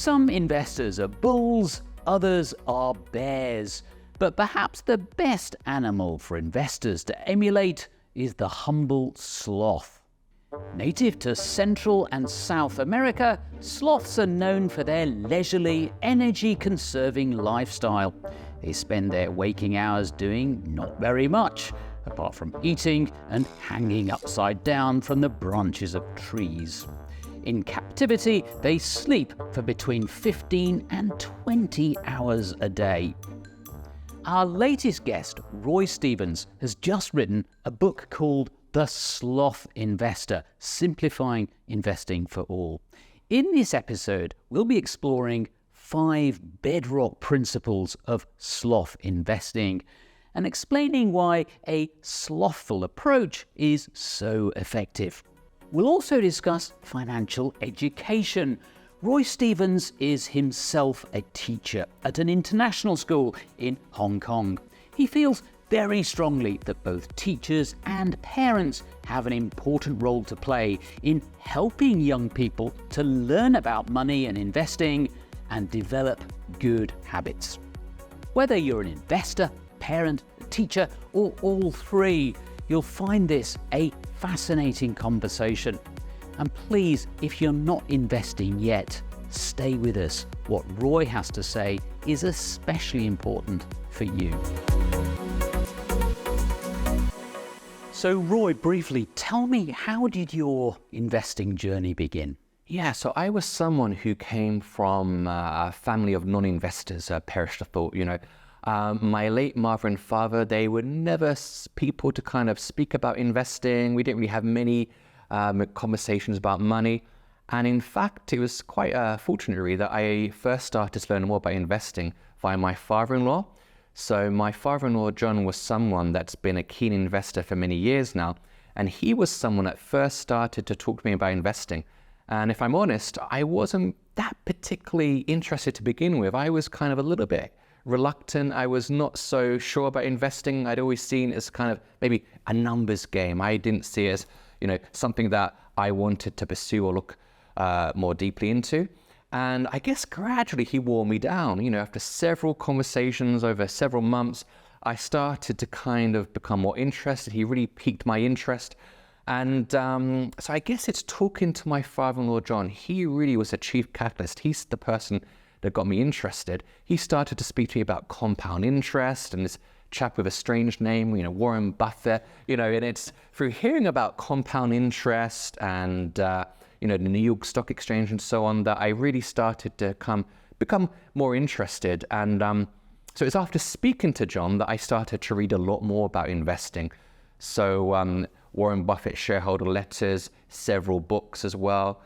Some investors are bulls, others are bears. But perhaps the best animal for investors to emulate is the humble sloth. Native to Central and South America, sloths are known for their leisurely, energy-conserving lifestyle. They spend their waking hours doing not very much, apart from eating and hanging upside down from the branches of trees. In captivity, they sleep for between 15 and 20 hours a day. Our latest guest, Roy Stevens, has just written a book called The Sloth Investor, Simplifying Investing for All. In this episode, we'll be exploring 5 bedrock principles of sloth investing and explaining why a slothful approach is so effective. We'll also discuss financial education. Roy Stevens is himself a teacher at an international school in Hong Kong. He feels very strongly that both teachers and parents have an important role to play in helping young people to learn about money and investing and develop good habits. Whether you're an investor, parent, teacher, or all three, you'll find this a fascinating conversation. And please, if you're not investing yet, stay with us. What Roy has to say is especially important for you. So Roy, briefly, tell me, how did your investing journey begin? Yeah, so I was someone who came from a family of non-investors, perished the thought, my late mother and father, they were never people to kind of speak about investing. We didn't really have many conversations about money. And in fact, it was quite fortunate really that I first started to learn more about investing via my father-in-law. So my father-in-law, John, was someone that's been a keen investor for many years now. And he was someone that first started to talk to me about investing. And if I'm honest, I wasn't that particularly interested to begin with. I was kind of a little bit reluctant. I was not so sure about investing. I'd always seen it as kind of maybe a numbers game. I didn't see it as, something that I wanted to pursue or look more deeply into. And I guess gradually he wore me down. After several conversations over several months, I started to kind of become more interested. He really piqued my interest. And so I guess it's talking to my father-in-law, John. He really was a chief catalyst. He's the person that got me interested. He started to speak to me about compound interest and this chap with a strange name, Warren Buffett, and it's through hearing about compound interest and, the New York Stock Exchange and so on that I really started to become more interested. And so it's after speaking to John that I started to read a lot more about investing. So Warren Buffett shareholder letters, several books as well.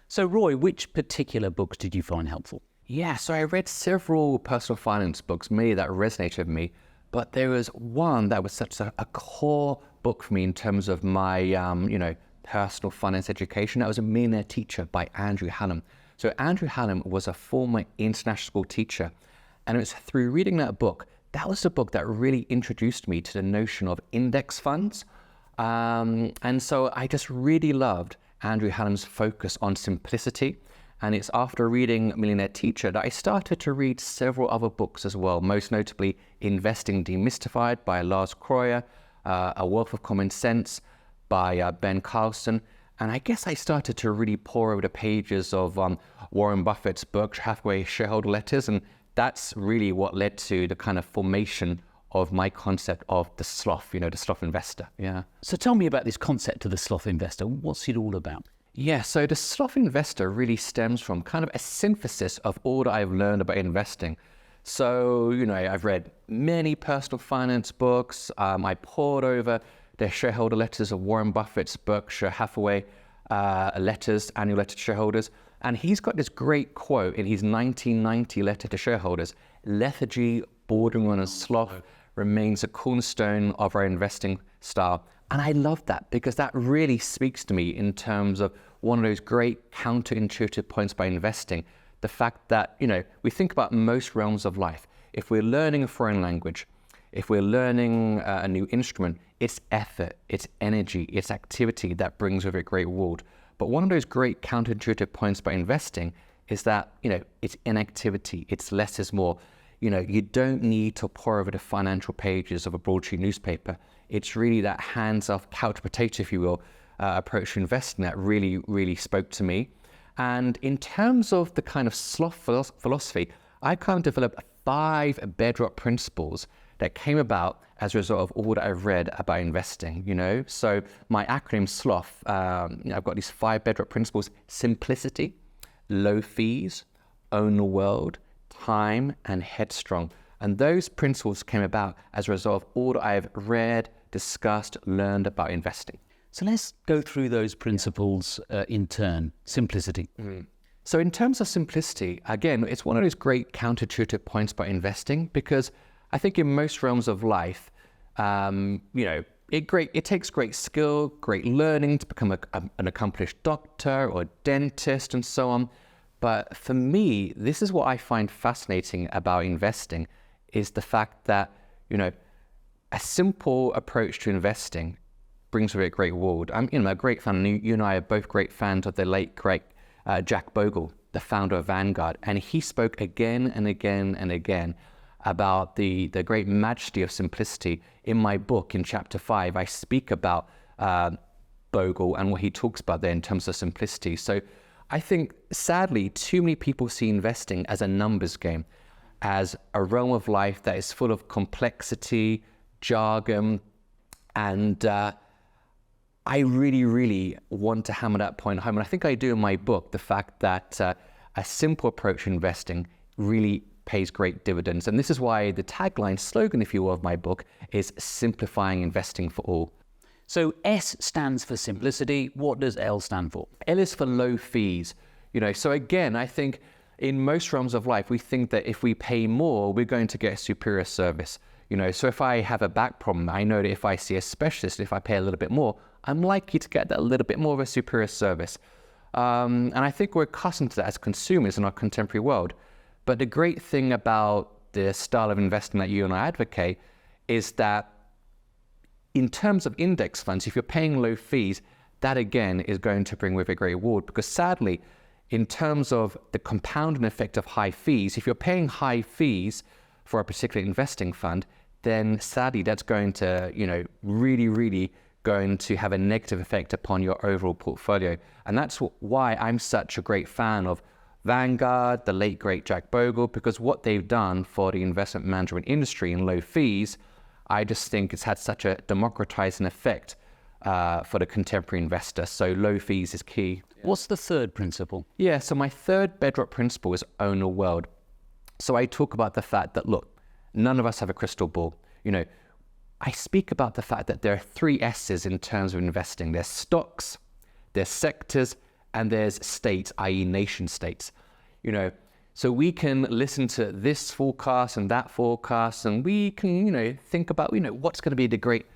So Roy, which particular books did you find helpful? Yeah, so I read several personal finance books, many that resonated with me, but there was one that was such a core book for me in terms of my, personal finance education. That was A Millionaire Teacher by Andrew Hallam. So Andrew Hallam was a former international school teacher, and it was through reading that book, that was the book that really introduced me to the notion of index funds. And so I just really loved Andrew Hallam's focus on simplicity. And it's after reading Millionaire Teacher that I started to read several other books as well, most notably Investing Demystified by Lars Kroyer, A Wealth of Common Sense by Ben Carlson. And I guess I started to really pore over the pages of Warren Buffett's Berkshire Hathaway shareholder letters. And that's really what led to the kind of formation of my concept of the sloth, the sloth investor. Yeah. So tell me about this concept of the sloth investor. What's it all about? Yeah, so the sloth investor really stems from kind of a synthesis of all that I've learned about investing. So, I've read many personal finance books. I pored over the shareholder letters of Warren Buffett's Berkshire Hathaway letters, annual letter to shareholders. And he's got this great quote in his 1990 letter to shareholders: lethargy bordering on a sloth remains a cornerstone of our investing style. And I love that because that really speaks to me in terms of one of those great counterintuitive points by investing. The fact that, we think about most realms of life. If we're learning a foreign language, if we're learning a new instrument, it's effort, it's energy, it's activity that brings with it great reward. But one of those great counterintuitive points by investing is that, it's inactivity, it's less is more. You don't need to pore over the financial pages of a broadsheet newspaper. It's really that hands-off, couch potato, if you will, approach to investing that really, really spoke to me. And in terms of the kind of sloth philosophy, I kind of developed 5 bedrock principles that came about as a result of all that I've read about investing, So my acronym SLOTH, I've got these 5 bedrock principles: simplicity, low fees, own the world, time, and headstrong. And those principles came about as a result of all that I've read, discussed, learned about investing. So let's go through those principles in turn. Simplicity. So in terms of simplicity, again, it's one of those great counterintuitive points about investing, because I think in most realms of life, it takes great skill, great learning to become an accomplished doctor or dentist and so on. But for me, this is what I find fascinating about investing, is the fact that, a simple approach to investing brings with it great reward. I'm a great fan. You and I are both great fans of the late, great Jack Bogle, the founder of Vanguard. And he spoke again and again and again about the great majesty of simplicity. In my book, in chapter 5, I speak about Bogle and what he talks about there in terms of simplicity. So I think, sadly, too many people see investing as a numbers game, as a realm of life that is full of complexity, jargon, and I really, really want to hammer that point home. And I think I do in my book, the fact that a simple approach to investing really pays great dividends. And this is why the tagline, slogan, if you will, of my book is simplifying investing for all. So S stands for simplicity. What does L stand for? L is for low fees. So again, I think in most realms of life, we think that if we pay more, we're going to get a superior service. So if I have a back problem, I know that if I see a specialist, if I pay a little bit more, I'm likely to get that little bit more of a superior service. And I think we're accustomed to that as consumers in our contemporary world. But the great thing about the style of investing that you and I advocate is that in terms of index funds, if you're paying low fees, that again is going to bring with it great reward. Because sadly, in terms of the compounding effect of high fees, if you're paying high fees for a particular investing fund, then sadly that's going to, really, really going to have a negative effect upon your overall portfolio. And that's why I'm such a great fan of Vanguard, the late great Jack Bogle, because what they've done for the investment management industry in low fees, I just think it's had such a democratizing effect for the contemporary investor. So low fees is key. What's the third principle? Yeah, so my third bedrock principle is own the world. So I talk about the fact that, look, none of us have a crystal ball. I speak about the fact that there are 3 S's in terms of investing. There's stocks, there's sectors, and there's states, i.e. nation states. So we can listen to this forecast and that forecast, and we can, think about, what's going to be the great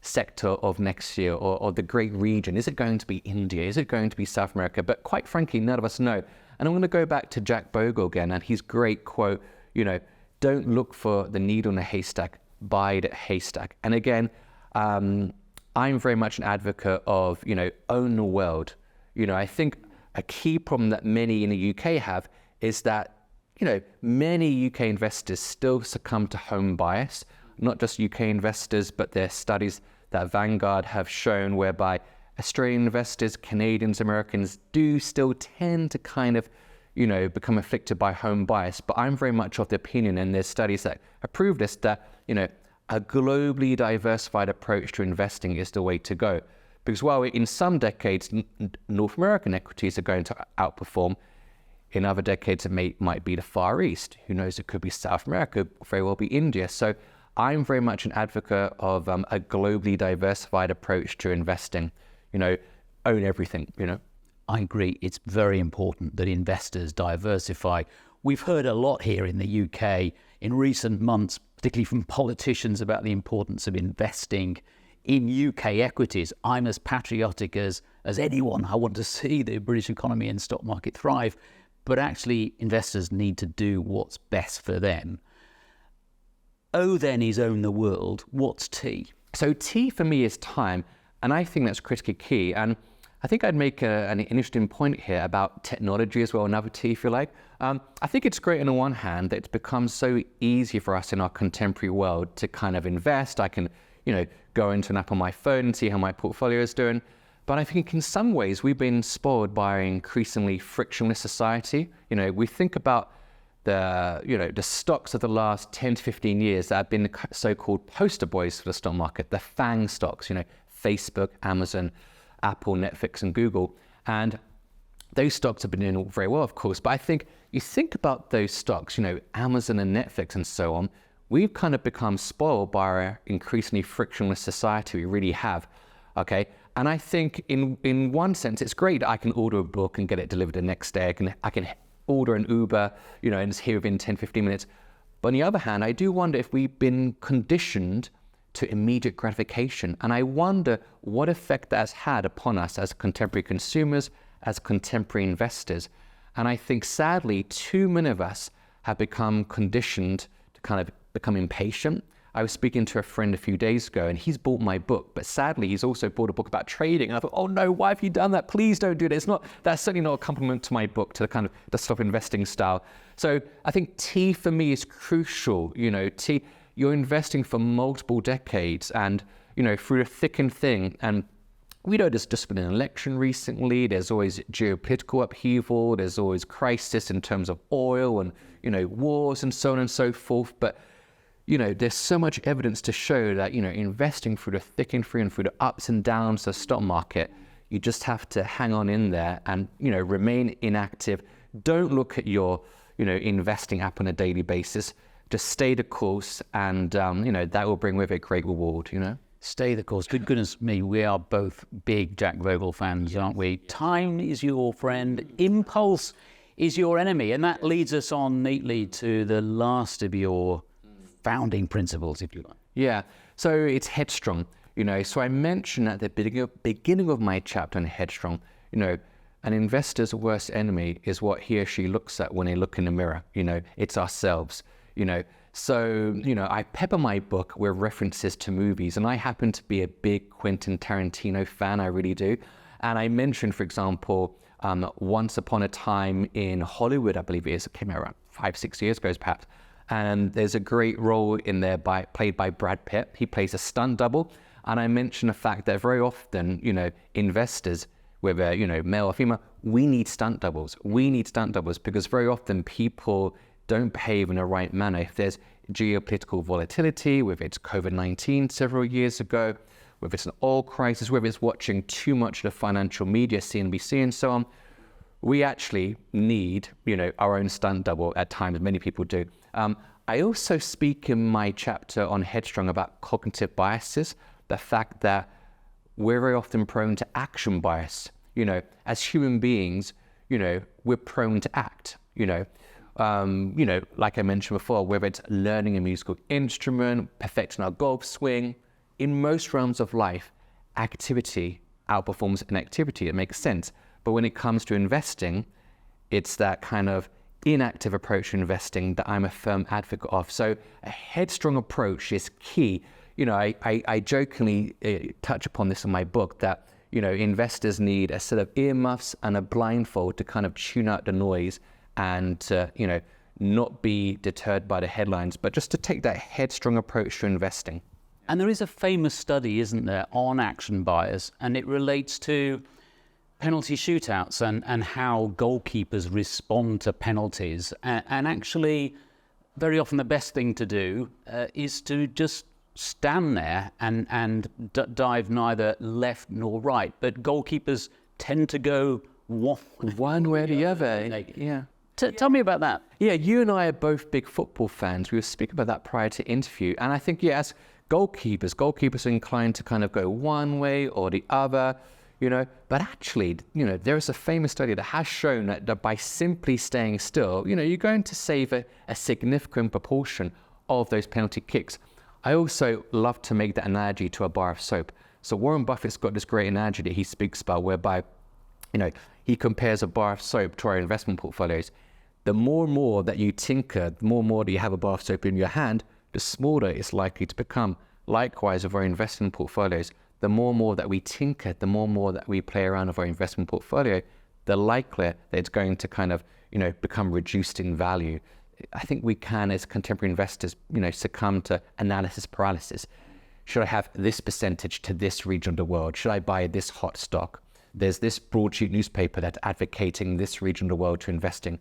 sector of next year, or the great region. Is it going to be India? Is it going to be South America? But quite frankly, none of us know. And I'm going to go back to Jack Bogle again, and his great quote, don't look for the needle in a haystack, buy the haystack. And again, I'm very much an advocate of, own the world. I think a key problem that many in the UK have is that, many UK investors still succumb to home bias, not just UK investors, but there are studies that Vanguard have shown whereby Australian investors, Canadians, Americans do still tend to kind of, become afflicted by home bias. But I'm very much of the opinion, and there's studies that approve this, that, a globally diversified approach to investing is the way to go. Because while in some decades, North American equities are going to outperform, in other decades it might be the Far East. Who knows, it could be South America, very well be India. So I'm very much an advocate of a globally diversified approach to investing. Own everything, I agree. It's very important that investors diversify. We've heard a lot here in the UK in recent months, particularly from politicians, about the importance of investing in UK equities. I'm as patriotic as anyone. I want to see the British economy and stock market thrive. But actually, investors need to do what's best for them. O then is own the world. What's T? So T for me is time. And I think that's critically key. And I think I'd make an interesting point here about technology as well, another T, if you like. I think it's great on the one hand that it's become so easy for us in our contemporary world to kind of invest. I can, go into an app on my phone and see how my portfolio is doing. But I think in some ways we've been spoiled by an increasingly frictionless society. We think about the stocks of the last 10 to 15 years that have been the so-called poster boys for the stock market, the FANG stocks, Facebook, Amazon, Apple, Netflix, and Google. And those stocks have been doing very well, of course. But I think you think about those stocks, Amazon and Netflix and so on, we've kind of become spoiled by our increasingly frictionless society we really have, okay? And I think in one sense, it's great. I can order a book and get it delivered the next day. I can order an Uber, and it's here within 10, 15 minutes. But on the other hand, I do wonder if we've been conditioned to immediate gratification. And I wonder what effect that has had upon us as contemporary consumers, as contemporary investors. And I think sadly, too many of us have become conditioned to kind of become impatient. I was speaking to a friend a few days ago and he's bought my book, but sadly he's also bought a book about trading. And I thought, oh no, why have you done that? Please don't do that. That's certainly not a compliment to my book, to the kind of the stock investing style. So I think T for me is crucial. T, you're investing for multiple decades and, through a thick and thin. And we know there's just been an election recently. There's always geopolitical upheaval. There's always crisis in terms of oil and, wars and so on and so forth. But there's so much evidence to show that, investing through the thick and thin and through the ups and downs of the stock market, you just have to hang on in there and, remain inactive. Don't look at your, investing app on a daily basis. Just stay the course and, that will bring with it great reward, Stay the course. Good goodness me, we are both big Jack Vogel fans, aren't we? Time is your friend. Impulse is your enemy. And that leads us on neatly to the last of your founding principles, if you like. Yeah, so it's headstrong, so I mentioned at the beginning of my chapter on headstrong, an investor's worst enemy is what he or she looks at when they look in the mirror, it's ourselves, So, I pepper my book with references to movies, and I happen to be a big Quentin Tarantino fan, I really do. And I mentioned, for example, Once Upon a Time in Hollywood, I believe it is, it came out around 5-6 years ago perhaps. And there's a great role in there played by Brad Pitt. He plays a stunt double. And I mentioned the fact that very often, investors, whether, male or female, we need stunt doubles. We need stunt doubles because very often people don't behave in the right manner. If there's geopolitical volatility, whether it's COVID-19 several years ago, whether it's an oil crisis, whether it's watching too much of the financial media, CNBC and so on, we actually need, our own stunt double at times. Many people do. I also speak in my chapter on headstrong about cognitive biases, the fact that we're very often prone to action bias. As human beings, we're prone to act, like I mentioned before, whether it's learning a musical instrument, perfecting our golf swing, in most realms of life, activity outperforms inactivity. It makes sense. But when it comes to investing, it's that kind of inactive approach to investing that I'm a firm advocate of. So a headstrong approach is key. I jokingly touch upon this in my book that, investors need a set of earmuffs and a blindfold to kind of tune out the noise and to, not be deterred by the headlines, but just to take that headstrong approach to investing. And there is a famous study, isn't there, on action bias, and it relates to penalty shootouts and how goalkeepers respond to penalties. And actually, very often the best thing to do is to just stand there and dive neither left nor right. But goalkeepers tend to go one way or the other. Yeah. Tell me about that. Yeah, you and I are both big football fans. We were speaking about that prior to interview. And I think, as goalkeepers are inclined to kind of go one way or the other, but actually, there is a famous study that has shown that by simply staying still, you're going to save a significant proportion of those penalty kicks. I also love to make that analogy to a bar of soap. So Warren Buffett's got this great analogy that he speaks about whereby, he compares a bar of soap to our investment portfolios. The more and more that you tinker, the more and more that you have a bar of soap in your hand, the smaller it's likely to become. Likewise, with our investment portfolios, the more and more that we tinker, the more and more that we play around with our investment portfolio, the likelier that it's going to kind of, become reduced in value. I think we can, as contemporary investors, succumb to analysis paralysis. Should I have this percentage to this region of the world? Should I buy this hot stock? There's this broadsheet newspaper that's advocating this region of the world to investing.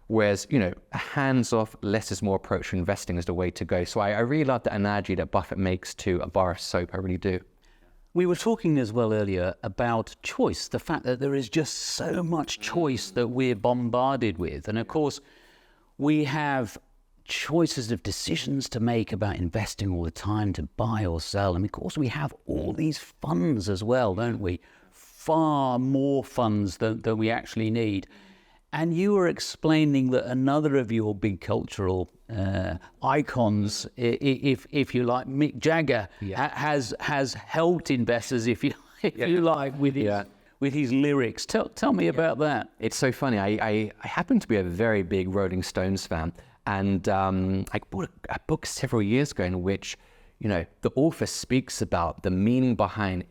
Whereas, a hands-off, less is more approach to investing is the way to go. So I really love the analogy that Buffett makes to a bar of soap. I really do. We were talking as well earlier about choice, the fact that there is just so much choice that we're bombarded with. And of course, we have choices of decisions to make about investing all the time, to buy or sell. And of course, we have all these funds as well, don't we? Far more funds than we actually need. And you were explaining that another of your big cultural icons, if you like, Mick Jagger, has helped investors, if you like, with his lyrics. Tell me about that. It's so funny. I happen to be a very big Rolling Stones fan, and I bought a book several years ago in which, the author speaks about the meaning behind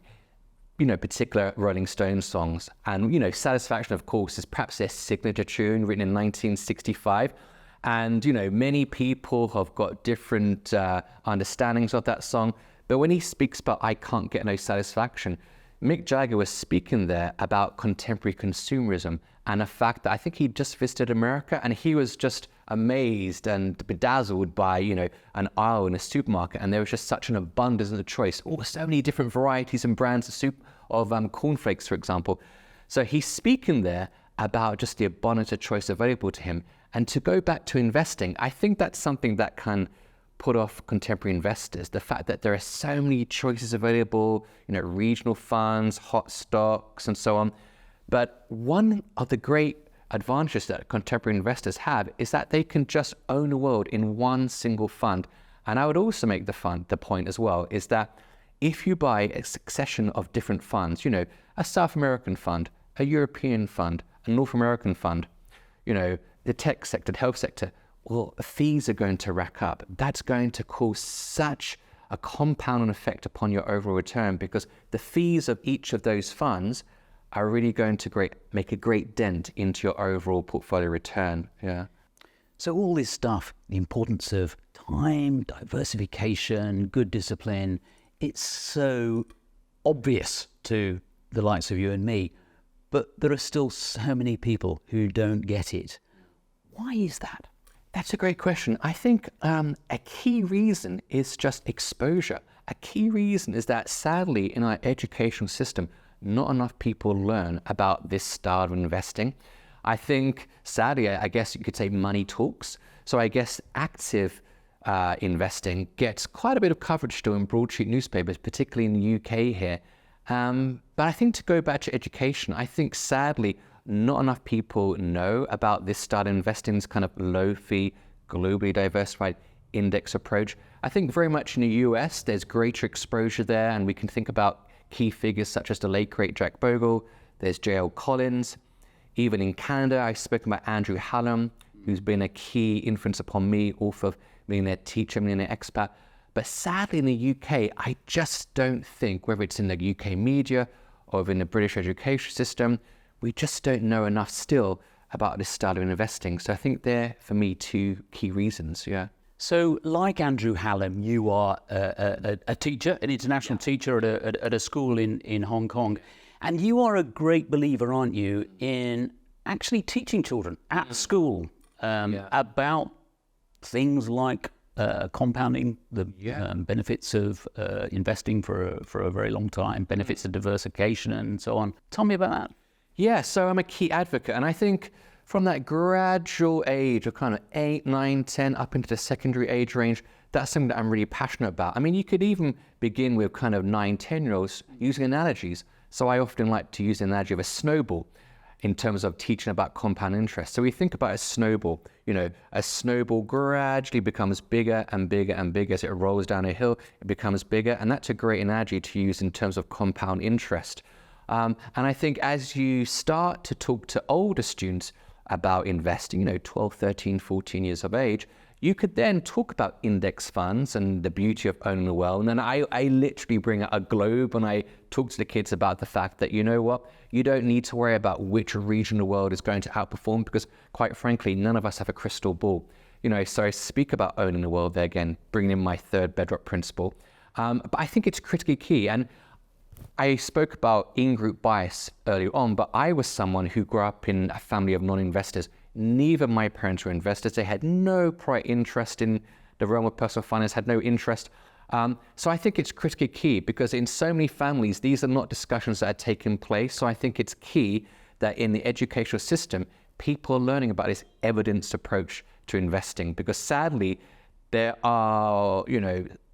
particular Rolling Stones songs. And, Satisfaction, of course, is perhaps their signature tune, written in 1965. And, many people have got different understandings of that song. But when he speaks about I Can't Get No Satisfaction, Mick Jagger was speaking there about contemporary consumerism and the fact that I think he just visited America and he was just amazed and bedazzled by, an aisle in a supermarket, and there was just such an abundance of choice. Oh, so many different varieties and brands of soup, of cornflakes, for example. So he's speaking there about just the abundance of choice available to him. And to go back to investing, I think that's something that can put off contemporary investors. The fact that there are so many choices available, regional funds, hot stocks, and so on. But one of the great advantages that contemporary investors have is that they can just own the world in one single fund. And I would also make the point as well, is that if you buy a succession of different funds, a South American fund, a European fund, a North American fund, the tech sector, the health sector, well, fees are going to rack up. That's going to cause such a compounding effect upon your overall return, because the fees of each of those funds are really going to make a great dent into your overall portfolio return. Yeah. So all this stuff, the importance of time, diversification, good discipline, it's so obvious to the likes of you and me, but there are still so many people who don't get it. Why is that? That's a great question. I think a key reason is just exposure. A key reason is that sadly in our educational system, not enough people learn about this style of investing. I think, sadly, I guess you could say money talks. So I guess active investing gets quite a bit of coverage still in broadsheet newspapers, particularly in the UK here. But I think to go back to education, I think sadly, not enough people know about this style of investing, this kind of low-fee, globally diversified index approach. I think very much in the US, there's greater exposure there, and we can think about key figures such as the late great Jack Bogle, there's J.L. Collins. Even in Canada, I've spoken about Andrew Hallam, who's been a key influence upon me, author of Millionaire Teacher, Millionaire Expat. But sadly in the UK, I just don't think, whether it's in the UK media or in the British education system, we just don't know enough still about this style of investing. So I think they're, for me, two key reasons, yeah. So, like Andrew Hallam, you are a teacher, an international teacher at a school in Hong Kong. And you are a great believer, aren't you, in actually teaching children at school about things like compounding, the benefits of investing for a very long time, benefits of diversification and so on. Tell me about that. Yeah, so I'm a key advocate. And I think from that gradual age of kind of 8, 9, 10 up into the secondary age range, that's something that I'm really passionate about. I mean, you could even begin with kind of 9, 10-year-olds using analogies. So I often like to use the analogy of a snowball in terms of teaching about compound interest. So we think about a snowball, a snowball gradually becomes bigger and bigger and bigger as it rolls down a hill, it becomes bigger. And that's a great analogy to use in terms of compound interest. And I think as you start to talk to older students about investing, 12, 13, 14 years of age, You could then talk about index funds and the beauty of owning the world. And I literally bring out a globe and I talk to the kids about the fact that, you know what, you don't need to worry about which region of the world is going to outperform, because quite frankly, none of us have a crystal ball. So I speak about owning the world there again, bringing in my third Bedrock principle. But I think it's critically key. And I spoke about in-group bias earlier on, but I was someone who grew up in a family of non-investors. Neither of my parents were investors. They had no prior interest in the realm of personal finance, had no interest. So I think it's critically key, because in so many families, these are not discussions that are taking place. So I think it's key that in the educational system, people are learning about this evidenced approach to investing, because sadly, there are,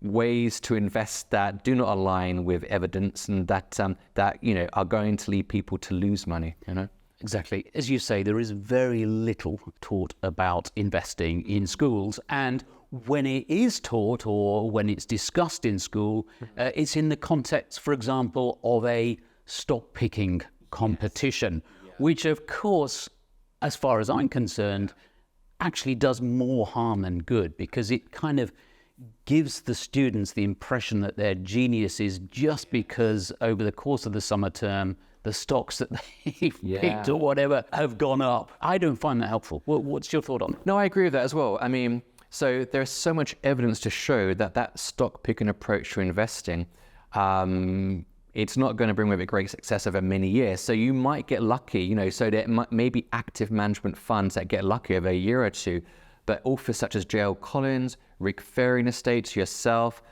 ways to invest that do not align with evidence and that are going to lead people to lose money, Exactly. As you say, there is very little taught about investing in schools. And when it is taught or when it's discussed in school, it's in the context, for example, of a stock picking competition, which of course, as far as I'm concerned, actually does more harm than good, because it kind of gives the students the impression that they're geniuses just because over the course of the summer term, the stocks that they've picked or whatever have gone up. I don't find that helpful. What's your thought on that? No, I agree with that as well. I mean, so there's so much evidence to show that stock picking approach to investing, it's not going to bring with it great success over many years. So you might get lucky, so there may be active management funds that get lucky over a year or two, but authors such as J.L. Collins, Rick Ferring Estates, yourself,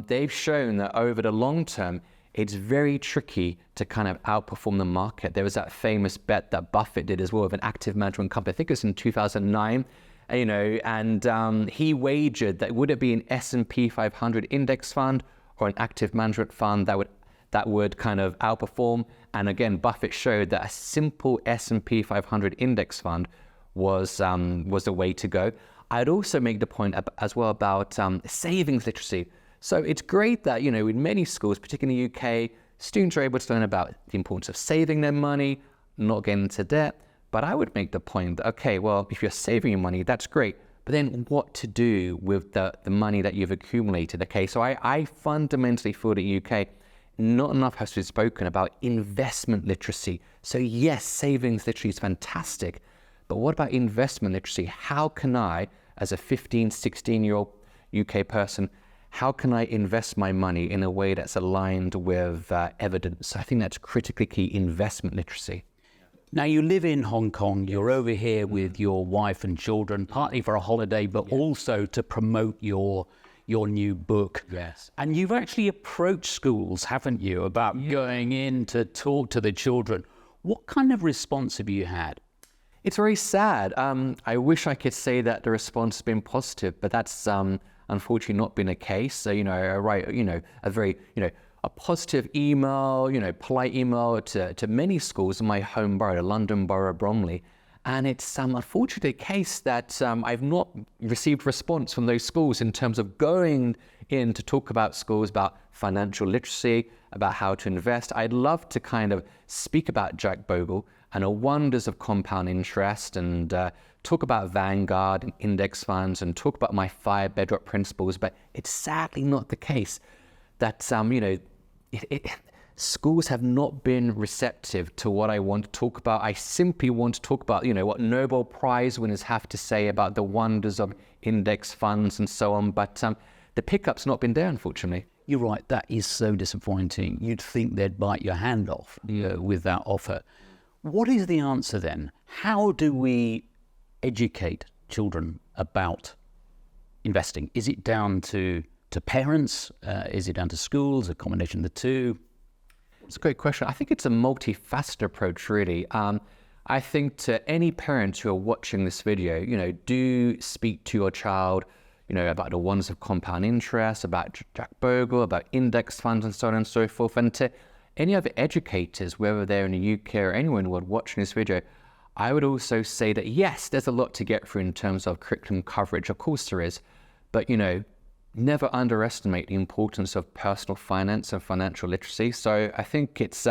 they've shown that over the long term, it's very tricky to kind of outperform the market. There was that famous bet that Buffett did as well with an active management company. I think it was in 2009, and he wagered that would it be an S&P 500 index fund or an active management fund that would kind of outperform. And again, Buffett showed that a simple S&P 500 index fund was the way to go. I'd also make the point as well about savings literacy. So it's great that, in many schools, particularly in the UK, students are able to learn about the importance of saving their money, not getting into debt. But I would make the point that, okay, well, if you're saving your money, that's great. But then what to do with the money that you've accumulated? Okay, so I fundamentally feel that in the UK, not enough has to be spoken about investment literacy. So yes, savings literacy is fantastic. But what about investment literacy? How can I, as a 15, 16-year-old UK person, how can I invest my money in a way that's aligned with evidence? I think that's critically key, investment literacy. Now, you live in Hong Kong. You're over here with your wife and children, partly for a holiday, but also to promote your new book. Yes. And you've actually approached schools, haven't you, about going in to talk to the children. What kind of response have you had? It's very sad. I wish I could say that the response has been positive, but that's unfortunately not been the case. So, I write, a very, a positive email, polite email to many schools in my home borough, the London Borough of Bromley. And it's unfortunately the case that I've not received response from those schools in terms of going in to talk about schools, about financial literacy, about how to invest. I'd love to kind of speak about Jack Bogle and the wonders of compound interest and talk about Vanguard and index funds and talk about my 5 Bedrock principles, but it's sadly not the case that, schools have not been receptive to what I want to talk about. I simply want to talk about, what Nobel Prize winners have to say about the wonders of index funds and so on, but the pickup's not been there, unfortunately. You're right, that is so disappointing. You'd think they'd bite your hand off with that offer. What is the answer then? How do we educate children about investing? Is it down to parents? Is it down to schools? A combination of the two? It's a great question. I think it's a multifaceted approach, really. I think to any parents who are watching this video, do speak to your child, about the wonders of compound interest, about Jack Bogle, about index funds and so on and so forth. And to any other educators, whether they're in the UK or anywhere in the world watching this video, I would also say that, yes, there's a lot to get through in terms of curriculum coverage. Of course there is. But, never underestimate the importance of personal finance and financial literacy. So I think it's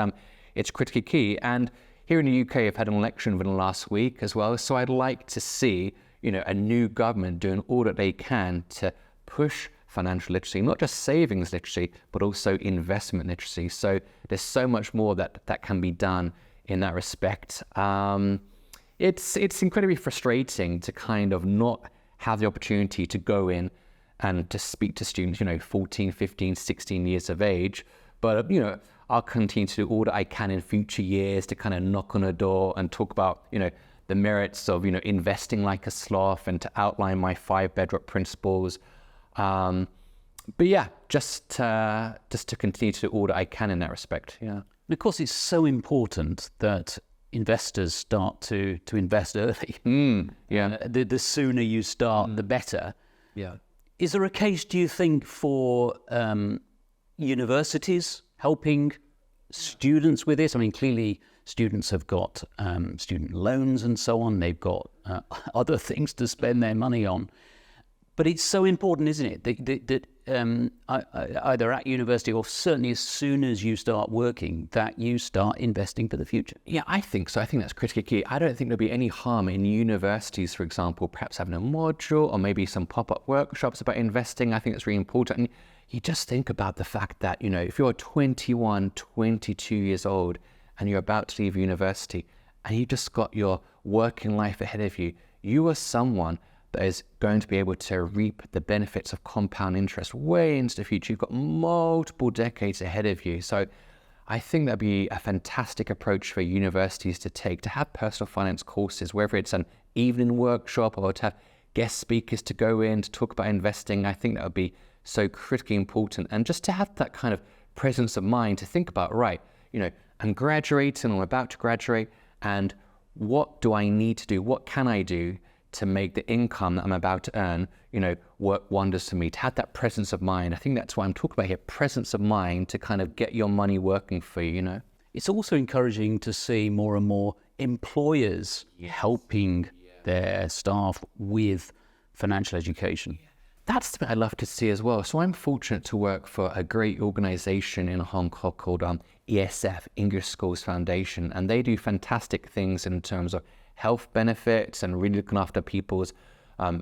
critically key. And here in the UK, I've had an election within the last week as well. So I'd like to see, a new government doing all that they can to push financial literacy, not just savings literacy, but also investment literacy. So there's so much more that can be done in that respect. It's incredibly frustrating to kind of not have the opportunity to go in and to speak to students, 14, 15, 16 years of age. But, I'll continue to do all that I can in future years to kind of knock on a door and talk about, the merits of, investing like a sloth and to outline my 5 Bedrock principles. But yeah, just to continue to do all that I can in that respect. Yeah. And of course, it's so important that investors start to invest early. Yeah. The sooner you start, the better. Yeah. Is there a case, do you think, for universities helping students with this? I mean, clearly students have got student loans and so on. They've got other things to spend their money on. But it's so important, isn't it, that either at university or certainly as soon as you start working, that you start investing for the future? Yeah, I think so. I think that's critically key. I don't think there'll be any harm in universities, for example, perhaps having a module or maybe some pop-up workshops about investing. I think that's really important. And you just think about the fact that, if you're 21, 22 years old and you're about to leave university and you just got your working life ahead of you, you are someone that is going to be able to reap the benefits of compound interest way into the future. You've got multiple decades ahead of you. So I think that'd be a fantastic approach for universities to take, to have personal finance courses, whether it's an evening workshop or to have guest speakers to go in to talk about investing. I think that would be so critically important. And just to have that kind of presence of mind to think about, right, I'm graduating or I'm about to graduate, and what do I need to do? What can I do to make the income that I'm about to earn, work wonders for me, to have that presence of mind? I think that's what I'm talking about here, presence of mind to kind of get your money working for you, It's also encouraging to see more and more employers helping their staff with financial education. That's something I love to see as well. So I'm fortunate to work for a great organization in Hong Kong called ESF, English Schools Foundation, and they do fantastic things in terms of health benefits and really looking after people's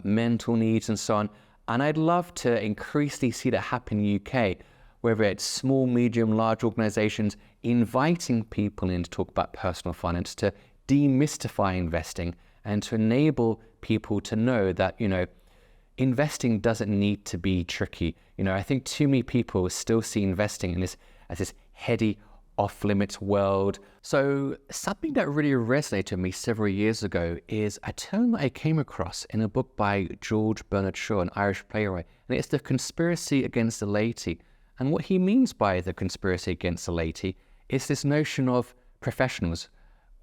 mental needs and so on. And I'd love to increasingly see that happen in the UK, whether it's small, medium, large organizations, inviting people in to talk about personal finance, to demystify investing and to enable people to know that, investing doesn't need to be tricky. I think too many people still see investing as this heady, off-limits world. So something that really resonated with me several years ago is a term that I came across in a book by George Bernard Shaw, an Irish playwright, and it's the conspiracy against the laity. And what he means by the conspiracy against the laity is this notion of professionals,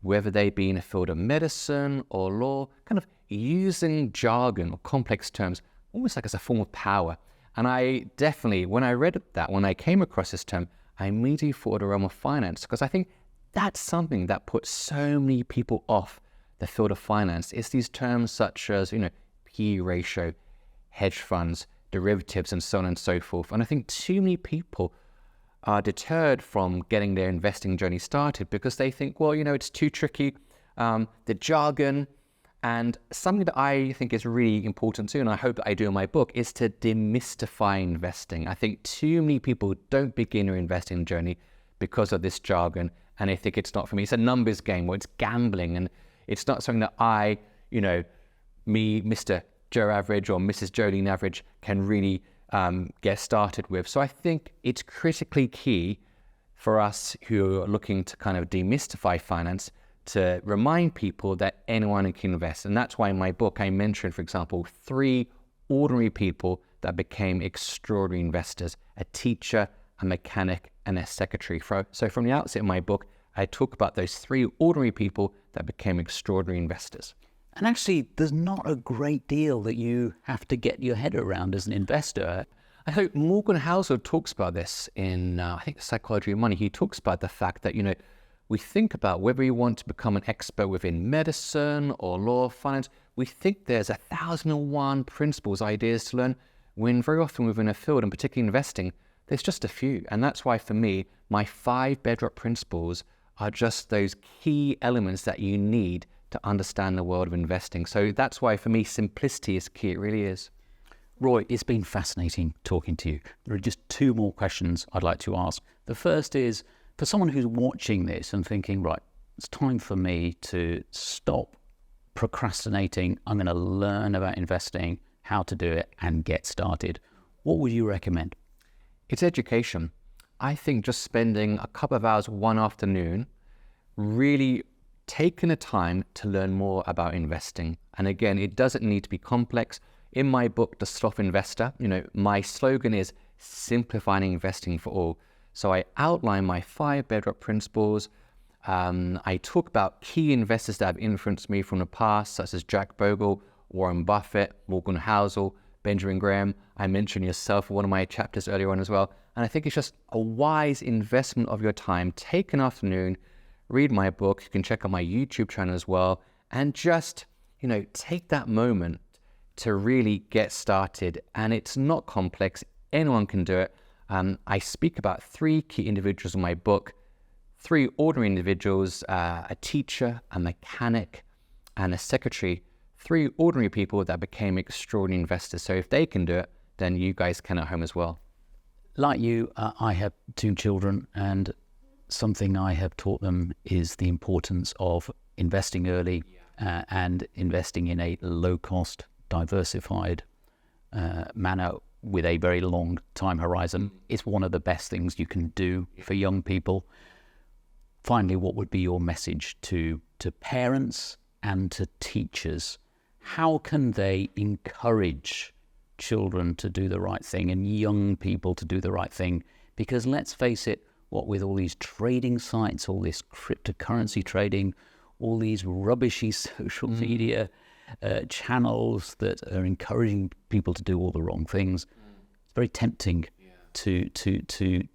whether they be in a field of medicine or law, kind of using jargon or complex terms almost like as a form of power. And I definitely, when I came across this term, I immediately thought of the realm of finance, because I think that's something that puts so many people off the field of finance. It's these terms such as, P/E ratio, hedge funds, derivatives, and so on and so forth. And I think too many people are deterred from getting their investing journey started because they think, well, it's too tricky, the jargon. And something that I think is really important too, and I hope that I do in my book, is to demystify investing. I think too many people don't begin their investing journey because of this jargon, and they think it's not for me. It's a numbers game, or it's gambling, and it's not something that I, me, Mr. Joe Average or Mrs. Jolene Average, can really get started with. So I think it's critically key for us who are looking to kind of demystify finance to remind people that anyone can invest. And that's why in my book I mentioned, for example, 3 ordinary people that became extraordinary investors: a teacher, a mechanic, and a secretary. So from the outset of my book, I talk about those 3 ordinary people that became extraordinary investors. And actually, there's not a great deal that you have to get your head around as an investor. I hope Morgan Housel talks about this in, I think, The Psychology of Money. He talks about the fact that, we think about whether you want to become an expert within medicine or law, finance. We think there's 1,001 principles, ideas to learn, when very often within a field, and particularly investing, there's just a few. And that's why, for me, my 5 Bedrock principles are just those key elements that you need to understand the world of investing. So that's why for me, simplicity is key. It really is. Roy, it's been fascinating talking to you. There are just two more questions I'd like to ask. The first is, for someone who's watching this and thinking, right, it's time for me to stop procrastinating. I'm going to learn about investing, how to do it, and get started. What would you recommend? It's education. I think just spending a couple of hours one afternoon, really taking the time to learn more about investing. And again, it doesn't need to be complex. In my book, The Sloth Investor, my slogan is simplifying investing for all. So I outline my 5 Bedrock principles. I talk about key investors that have influenced me from the past, such as Jack Bogle, Warren Buffett, Morgan Housel, Benjamin Graham. I mentioned yourself in one of my chapters earlier on as well. And I think it's just a wise investment of your time. Take an afternoon, read my book. You can check out my YouTube channel as well. And just, take that moment to really get started. And it's not complex. Anyone can do it. I speak about 3 key individuals in my book, 3 ordinary individuals, a teacher, a mechanic, and a secretary. 3 ordinary people that became extraordinary investors. So if they can do it, then you guys can at home as well. Like you, I have 2 children, and something I have taught them is the importance of investing early and investing in a low-cost, diversified manner with a very long time horizon. It's one of the best things you can do for young people. Finally, what would be your message to parents and to teachers? How can they encourage children to do the right thing and young people to do the right thing? Because let's face it, what with all these trading sites, all this cryptocurrency trading, all these rubbishy social media channels that are encouraging people to do all the wrong things, it's very tempting to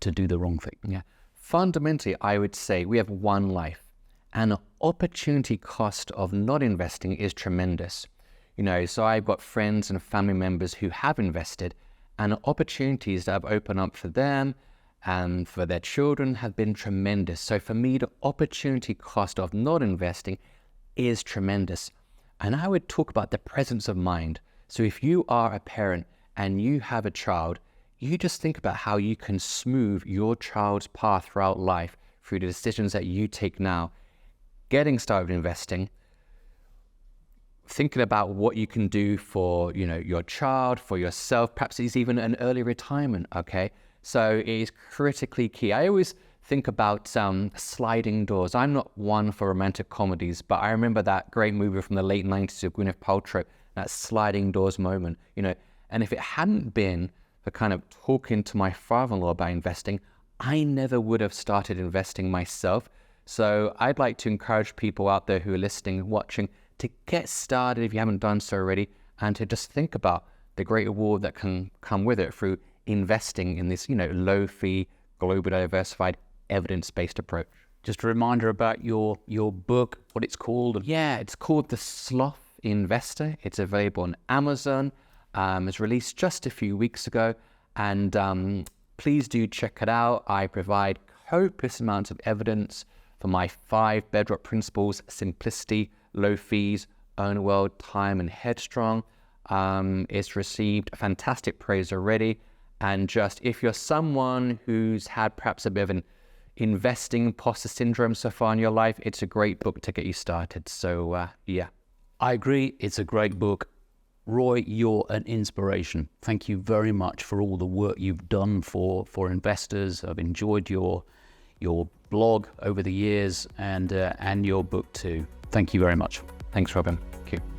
do the wrong thing. Yeah. Fundamentally, I would say we have one life, and the opportunity cost of not investing is tremendous. So I've got friends and family members who have invested, and the opportunities that have opened up for them and for their children have been tremendous. So for me, the opportunity cost of not investing is tremendous. And I would talk about the presence of mind. So if you are a parent and you have a child, you just think about how you can smooth your child's path throughout life through the decisions that you take now. Getting started investing, thinking about what you can do for, your child, for yourself, perhaps it's even an early retirement, okay? So it is critically key. I always think about sliding doors. I'm not one for romantic comedies, but I remember that great movie from the late 90s of Gwyneth Paltrow, that sliding doors moment, and if it hadn't been for kind of talking to my father-in-law about investing, I never would have started investing myself. So I'd like to encourage people out there who are listening and watching to get started if you haven't done so already, and to just think about the great reward that can come with it through investing in this, low-fee, globally diversified, evidence-based approach. Just a reminder about your book, what it's called. Yeah, it's called The Sloth Investor. It's available on Amazon. It was released just a few weeks ago, and please do check it out. I provide copious amounts of evidence for my 5 Bedrock principles: simplicity, low fees, own well, time, and headstrong. It's received fantastic praise already. And just if you're someone who's had perhaps a bit of an investing imposter syndrome so far in your life, it's a great book to get you started. So yeah. I agree. It's a great book. Roy, you're an inspiration. Thank you very much for all the work you've done for investors. I've enjoyed your blog over the years, and your book too. Thank you very much. Thanks, Robin. Thank you.